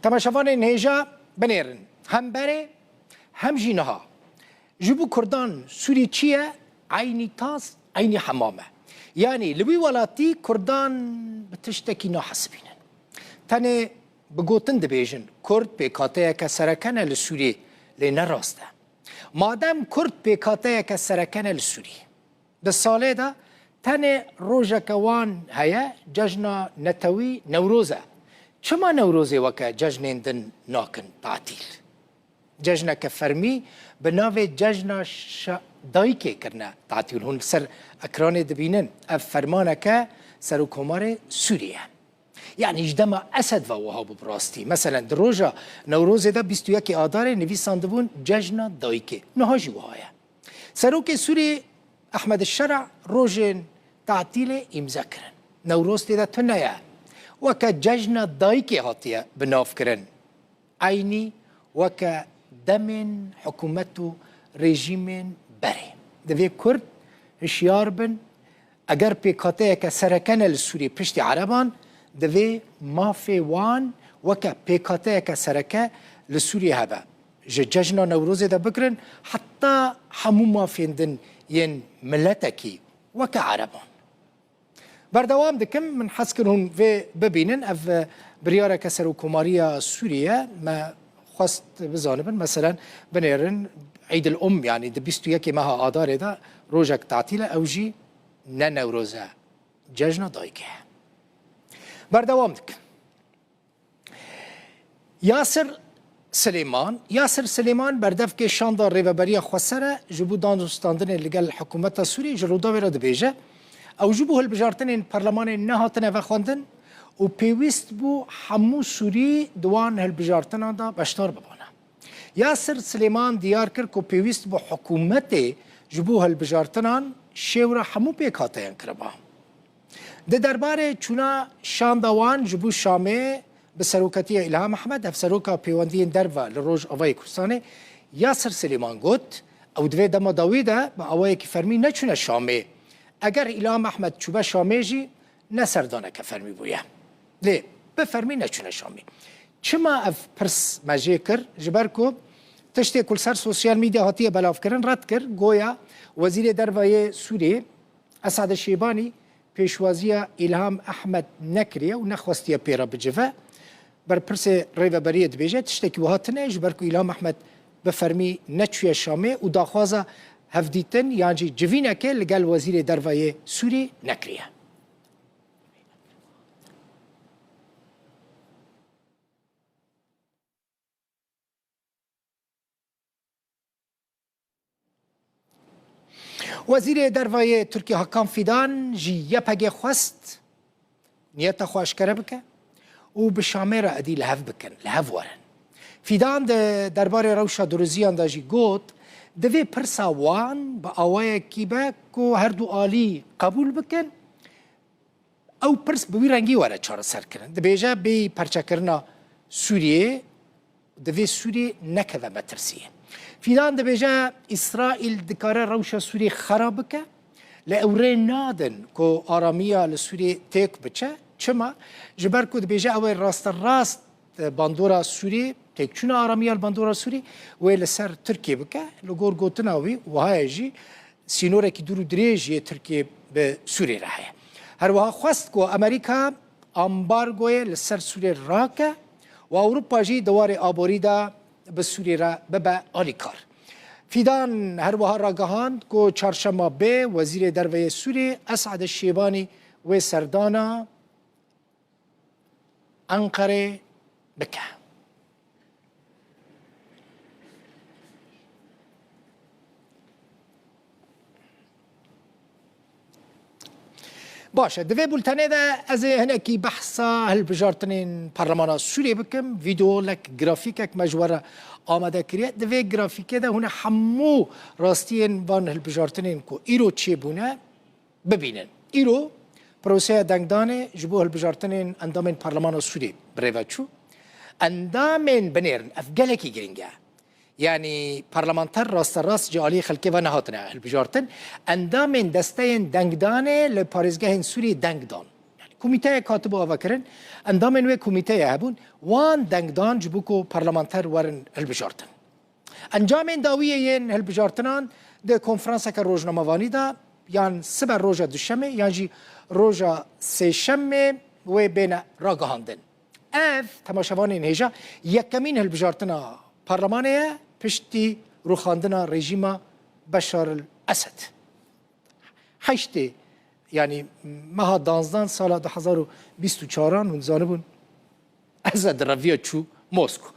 تماشاوان نهجا بنيرن هم بره هم جينها جبو كردان سوري چيه عيني تاز عيني حمامه يعني لبي ولاتي كردان بتشتكي ناحسبين تاني بگوتن دبیجن کرد پیکاته که سرکنه لسوری لینه راسته مادم کرد پیکاته که سرکنه لسوری ده ساله ده تاني روجا كوان هيا ججنا نتوي نوروزا چما نوروزي وكا ججنين دن ناكن تعطيل ججنا كفرمي بناوي ججنا دايكي كرنا تعطيل هون سر اكراني دبينن اف فرمانك سرو كومار سوريا يعني اجدما اسد ووهاب براستي مثلا دروجا نوروزي ده 21 آذار نويسان دبون ججنا دايكي نهاجي وهايا سروك سوري احمد الشرع روجن تعطيله امضا كرن نوروز تدا تنيا وكا ججنا دايكي هاتيه بناف كرن عيني وكا دمن حكومته ريجيمين بري دفي كرد هشيار بن اگر بيكاتيه كسركن السوري بشتي عربان دفي مافي وان وكا بيكاتيه كسركه لسوري هبا ججنا نوروز دا بكرن حتى حمو مافيندن ين ملتكي وكا عربان بردوام دكم من حسكن هون في ببينن اف بريارة كسر وكوماريا سوريا ما خواست بزانبن مثلا بنيرن عيد الام يعني دبستو يكي مها آدار دا روجك تعطيله او جي ننوروزا ججنا دايكه بردوام دكم ياسر سليمان بردف که شاندار ریوبریا خسره جبو دانستاندن لگل حکومت سوری جرودا ویرا دبیجه او جبو هل بجارتن پارلمان نهاتنه و خواندن و پیوست بو حمو سوری دوان هل بجارتن دا بشتار ببانه ياسر سليمان دیار کر کو پیوست بو حکومت جبو هل بجارتنان شورا حمو پیکاتین کربا ده درباره چونا شاندوان جبو شامه بسروكتية إلهام أحمد هف سروكا بيواندين درفا لروج أواي كرساني ياسر سليمان قلت أو دوي دما داويدا با أواي كفرمي نچونه شامي أگر إلهام أحمد چوبه شامي جي نسردانه كفرمي بويا ليه بفرمي نچونه شامي چما اف پرس مجيكر جبركو تشتي كل سر سوشيال ميديا هاتيه بلاف کرن رد کر گویا وزير درفاي سوري أسعد الشيباني پیشوازی إلهام أحمد نكريا ونخواستيا بيرا بجفا بر پرس ریوبریه دبیجه تشتکی و هاتنه جبرکو إلهام أحمد بفرمی نچوی شامه و داخوازه هفدیتن یعنی جوینه که لگل وزیر دروای سوری نکریه. وزیر دروای ترکیه حکام فیدان جی یپگه خواست نیت خواهش کرده بکه و به شامه را ادی لحف بکن لحف ورن فیدان درباره روشا دروزیان دا جی گوت دوی پرسا وان با آوائه کی با که هر دو آلی قبول بکن او پرس بوی رنگی وره چاره سر کرن دبیجه بی پرچه کرنا سوریه دوی سوریه نکوه مترسیه فیدان دبیجه اسرائیل دکاره روشا سوریه خراب که لأوره نادن که آرامیه لسوریه تیک بچه چما جبر کود بیجه اوی راست باندورا سوری تکچون آرامیال باندورا سوری و لسر ترکیه بکه لگور گوتنا وی و های جی سینوره کی دورو دریجی ترکیه به سوری راه هر وها خواست کو امریکا امبارگوی لسر سوری راکه و اروپا جی دوار آبوری دا به سوری را ببا آلیکار فیدان هر وها راگهاند کو چارشما به وزیر دروی سوری اسعد الشیبانی و سردانا أنقرة بكى باشا دوی بولتانه ده از هناکی بحثا هل بجارتنين برلمان سوريا بكم فيديو لك جرافيكك مجورة آمده كريا دوی جرافيكه ده هنا حمو راستين وان هل بجارتنين كو إيرو چه بونه ببینن إيرو پروسه دنگدانه جبو هالبجارتنين اندامين برلمان سوري بريفاتشو اندامين بنيرن افقالكي جرينجا يعني برلمانتر راست جالي خلقه و نهاتنا هالبجارتن اندامين دستين دنگدانه لپاريزگاه سوري دنگدان يعني کمیته کاتب آوا کرن اندامن و کمیته هبون وان دنگدان جبوکو پارلمانتر ورن هلبجارتن انجام داویه هلبجارتنان ده کنفرانس که روزنامه‌وانی دا یان سبر روزا دوشنبه یان جی روزا سه‌شنبه و بین راگهاندن اف تماشاوان این هجا یکمین هلبجارتنا پارلمانه پشتی روخاندنا رژیم بشار الاسد هشته یعنی ماه 12 سال 2024 اون زانبون از درویه چو مسکو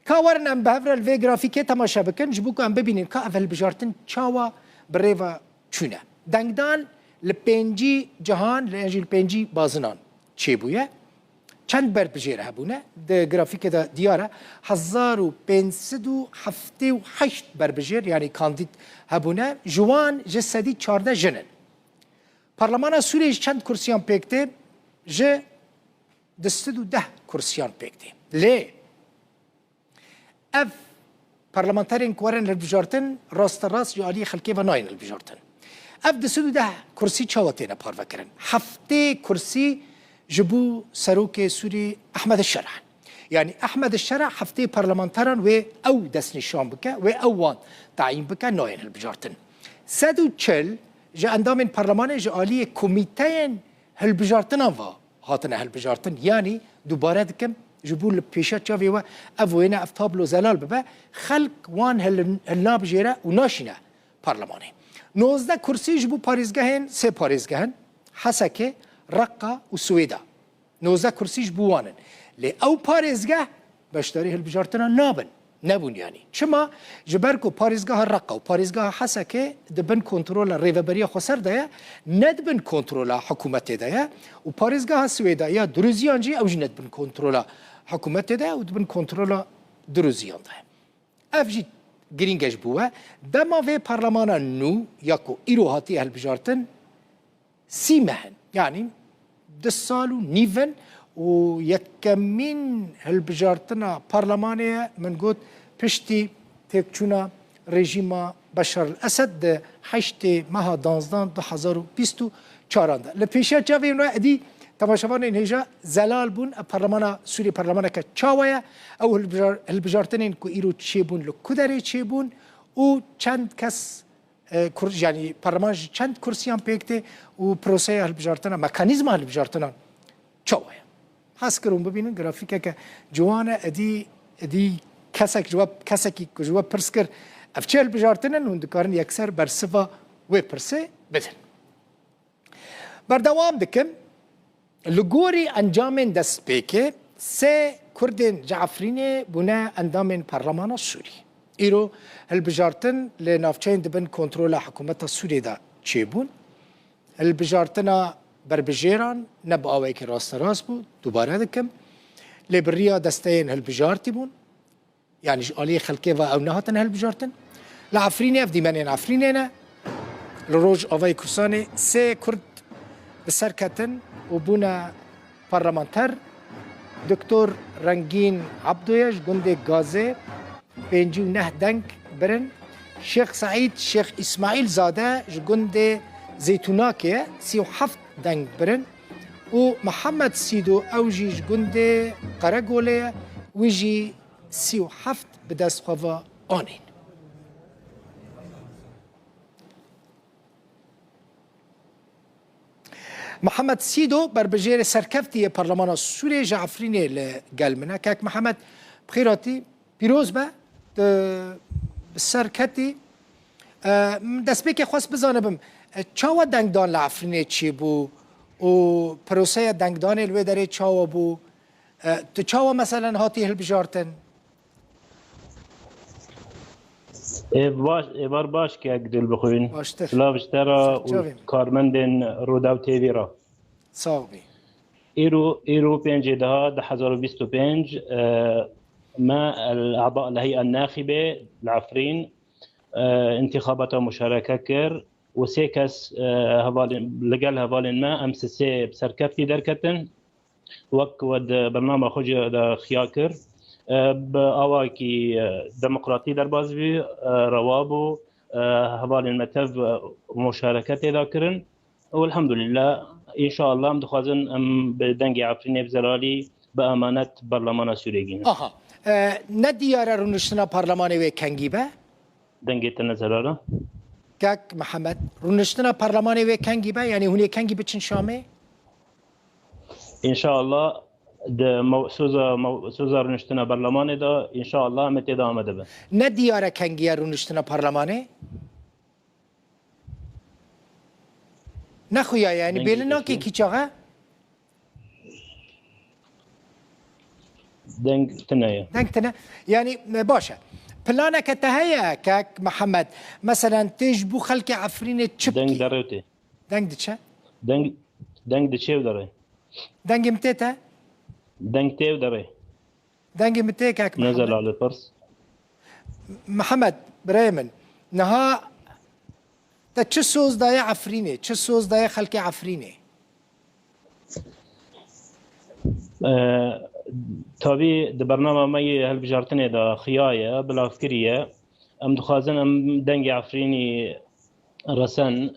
کاورن ام بهفر الوی گرافیکه تماشا بکن جبو که ام ببینین که اول بجارتن چاوا بریوا چونه دنگدان لپنجی جهان لنجی لپنجی بازنان چه بویه چند بر بجیره هبونه ده گرافیک ده دیاره 1578 بر بجیر یعنی کاندید هبونه جوان جسدی 14 جنن پارلمان سوریه چند کرسیان پکته جه دستدو 10 کرسیان پکته لی اف پارلمانترین کوارن البجارتن راست جالی خلکی و ناین البجارتن اف دستدو 10 کرسی چاوتینه پارو کرن هفته کرسی جبو سروک سوری احمد الشرع يعني احمد الشرع هفته پارلمانتران و او دست نشان بکه و او وان تعیین بکه ناین البجارتن 140 جا اندام پارلمان جالی کمیته هلبجارتن و هاتن هلبجارتن یعنی دوباره دکم جبول پیشا چاوی و اوینا افتابلو زلال ببه خلق وان هلناب جیره و ناشینه پارلمانه 19 کرسی جبو پاریزگاهن سه پاریزگاهن حسکه رقه و سویدا 19 کرسی جبو وانن لی او پاریزگاه بشتاری هلبجارتنا نابن نبون یعنی چما جبرکو پاریزگاه رقه و پاریزگاه حسکه دبن کنترول ریوبری خسر دایا ندبن کنترول حکومت دایا و پاریزگاه سویدا یا دروزیان جی او جی ندبن کنترول حکومت دایا و دبن کنترول دروزیان دایا افجی گرینگش بوه دما و پارلمان نو یاکو ایرو هاتی هلبجارتن سی مهن یعنی 10 سال و نیون و یکمین هلبجارتنا پارلمانه من گوت پشتی تکچونا رژیم بشار الاسد ده 8 ماه 12 2024 لپیشه جاوی نو ادی تماشاوان این هجا زلال بون پارلمان سوری پارلمان که چاویا او هلبجارتنین کو ایرو چی بون لکودری چی بون و چند کس یعنی پارلمان چند کرسیان پیکته و پروسه هلبجارتنا مکانیزم هلبجارتنا چاویا حس کرون ببینن گرافیکه که جوانه ادی کسک جواب کسکی که جواب پرس کر افچه هلبجارتنن و دکارن یکسر بر سوا و پرسه بدن بردوام دکم لگوری انجام دست پیکه سه کردن جعفرینه بونه اندام پارلمان سوری ایرو هلبجارتن لنافچین دبن کنترول حکومت سوری دا چه بون هلبجارتنا بربجیران نب آوی که راست بود دوباره دکم لبریا دستین هلبجارتی بون یعنی آلی خلقه و او نهاتن هلبجارتن لعفرینه اف دیمنین عفرینه لروج آوی کرسانه سه کرد بسر کتن و بونا پارلمانتر دکتر رنگین عبدویش گنده گازه 59 دنگ برن شیخ سعید شیخ اسماعیل زاده گنده زیتوناکه 37 دنگ برن و محمد سیدو اوجیج گنده قرقوله ویجی 37 بدست خوا آنین محمد سیدو بربجیر سرکفتی پارلمان سوریه جعفرینه لگلمنه که محمد بخیراتی پیروز به سرکتی دست بی که خواست بزانبم چاوا دنگدان لعفرینه چی بو و پروسه دنگدان الوی داره چاوا بو تو چاوا مثلا هاتی هلبجارتن باش که اگدل بخوین باشتر لابشترا و کارمندن رودا و تیوی را صاحبی ایرو 5/10/2025 ما الأعضاء الهيئة الناخبة العفرين انتخابات مشاركة كر وسيكس لقال هفالين ما أمس سي بسركفتي دركتن وك ود برنامج خوج خياكر بأواكي ديمقراطي درباز بي روابو هفالين متف مشاركة ذاكرن والحمد لله ان شاء الله ام دخوازن ام بدنگ عفرین بزلالی به امانت برلمان سوریه گین آها نه دیاره رونشتنا پارلمانی و کنگی به دنگ تنزلالا کاک محمد رونشتنا پارلمانی و کنگی به یعنی هونی کنگی بچن شامه ان شاء الله د سوزا رنشتنا برلمان دا ان شاء الله مت دا آمده به نه دیاره کنگی رونشتنا پارلمانی نخویا یعنی دنگی بیلنا که کشی. کی چاقه دنگ تنایا دنگتنا يعني باشا بلانك تهيا كاك محمد مثلا تجبو خلق عفرين دنگ تشبكي دروته دنگ دچا دنگ دچیو داره دنگ متيتا دنگ تیو داره دنگ متي كاك نزل محمد على البرس محمد بريمن نها تشسوز دايا عفريني تشسوز دايا خلق عفريني تابي د برنامه مي هل بجارتني دا خيايه بلا فكريه ام دخازن ام دنگ عفريني رسن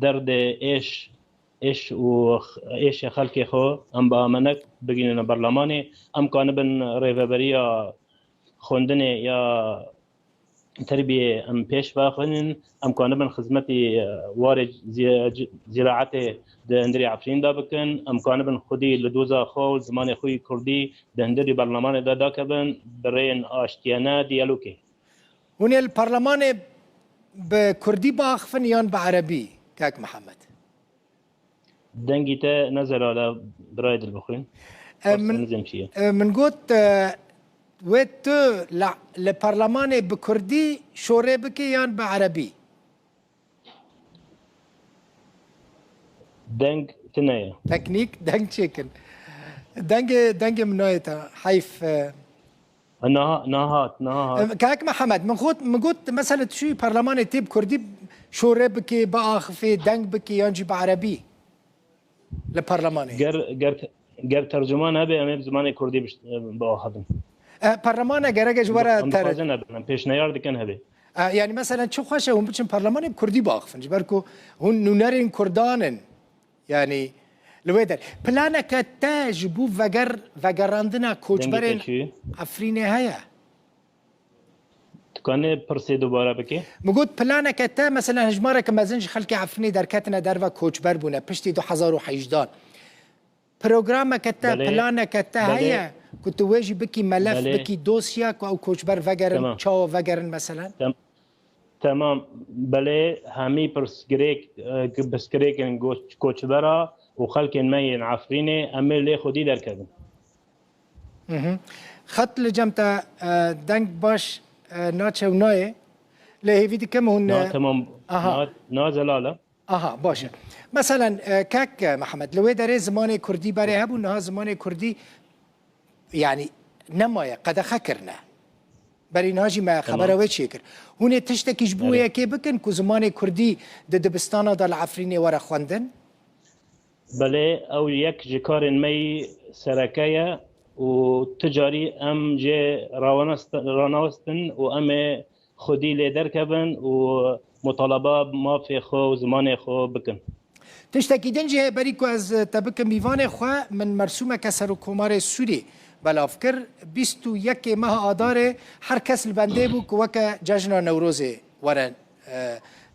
درد ايش و ايش خلقي خو ام بامنك بگين برلماني ام كان بن ريفبريا خوندني يا تربيه ام پیش باخنن ام كان بن خدمتي وارد زراعتي د اندري عفرين دا بكن ام كان بن خدي لدوزا خو زمان خوي كردي د اندري برلمان دا كبن برين اشتيانا ديالوكي هوني البرلمان بكردي باخفن يان بعربي كاك محمد دنگيتا نزل على برايد البخين من قلت ويت لا البرلمان بكردي شوري بكي يان بعربي دنگ تنايا تكنيك دنگ تشيكن دنگ منايتا حيف نهات كاك محمد من قلت مثلا شو برلمان تيب كردي شوري بكي باخفي دنگ بكي يانجي بعربي البرلمان گر ترجمان هبه امي بزمان كردي باخدم برلمان گرگه جواره ترجمه پیشنهاد دکن هبه يعني مثلا شو خاشه هم بچن برلمان كردي باخفن جبركو هون نونرين كردانن يعني لويدر بلانك تاجبو وگراندنا کوچبرین عفرینه هيا تكون برسي دوباره بكي مقود بلانك تا مثلا هجماره که مزنج خلق عفرینه در کتنا در و کوچبر بونه پشتی 2018 پروگرامك تا بلانك تا هيا كنت واجي بكي ملف بكي دوسيا او كوچبر وگرن چاو وگرن مثلا تمام بله همي بسكريك كوچبرا وخلق مين عفرينه امي لي خدي در كدن خط لجمتا دنگ باش ناچو ناي لهيفيدي كم هن تمام نازلاله باشه مثلا كاك محمد لو داره زمان كردي بري هبو نها زمان كردي يعني نمايا قد خكرنا بري ناجي ما خبره وچي كر هون تشتكي جبويا كي بكن كو زمان كردي د دبستانا د العفريني ورا خوندن بله او يك جكار مي سركايا وتجاري ام جي راناستن وام خدي لي دركبن ومطالبه ما في خو زمان خو بكن تشتكي دنجي بريكو از تبك ميوان خو من مرسومه كسر كومار سوري بلافكر 21 ماه آدار هر کس البنده بو که وکا جشن نوروزه ورن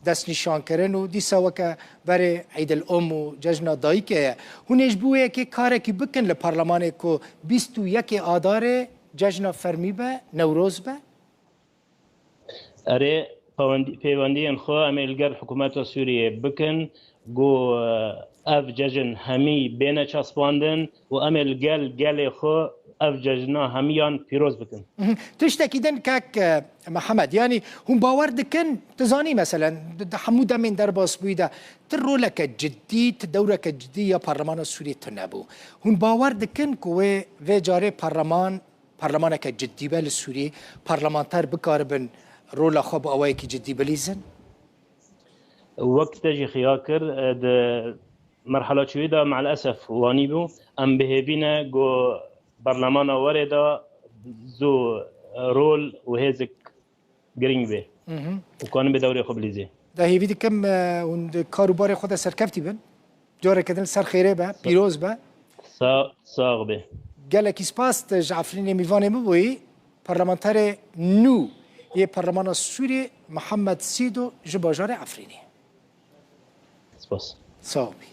دست نشان کرن و دیسا وکا برای عید الام و جشن دایی که هونش بوه که کاره که بکن لپارلمانه که 21 آدار جشن فرمی به نوروز به اره پیوندی انخوا امیلگر حکومت سوریه بکن گو اف ججن همی بین چسباندن و امل گل خو اف ججنا همیان پیروز بکن تشتكي دن كاك محمد يعني هم باور دكن تزاني مثلا حموده من درباس بويدا ترولك جدي تدورك جدية برلمان السوري تنبو هم باور دكن كوي في جاري برلمانك جدي بل السوري برلمانتر بكاربن رولا خب اوايك جدي بليزن وقت تجي خياكر مرحلة شويدة مع الأسف وانيبو أم بهبينا جو برلمان وردا زو رول وهيزك جرينج بي وكان بدوري خبليزي ده هي فيدي كم وند كاروباري خدا سركفتي بن جارك دل سر خيره به بيروز به ساغ به gelekî spas te ji Efrînê Mîvanê bibûyî parlamenterê nû yê Parlemana Sûriyê Mihemed Sîdo ji bajarê Efrînê. سپاس Sağ ol bî.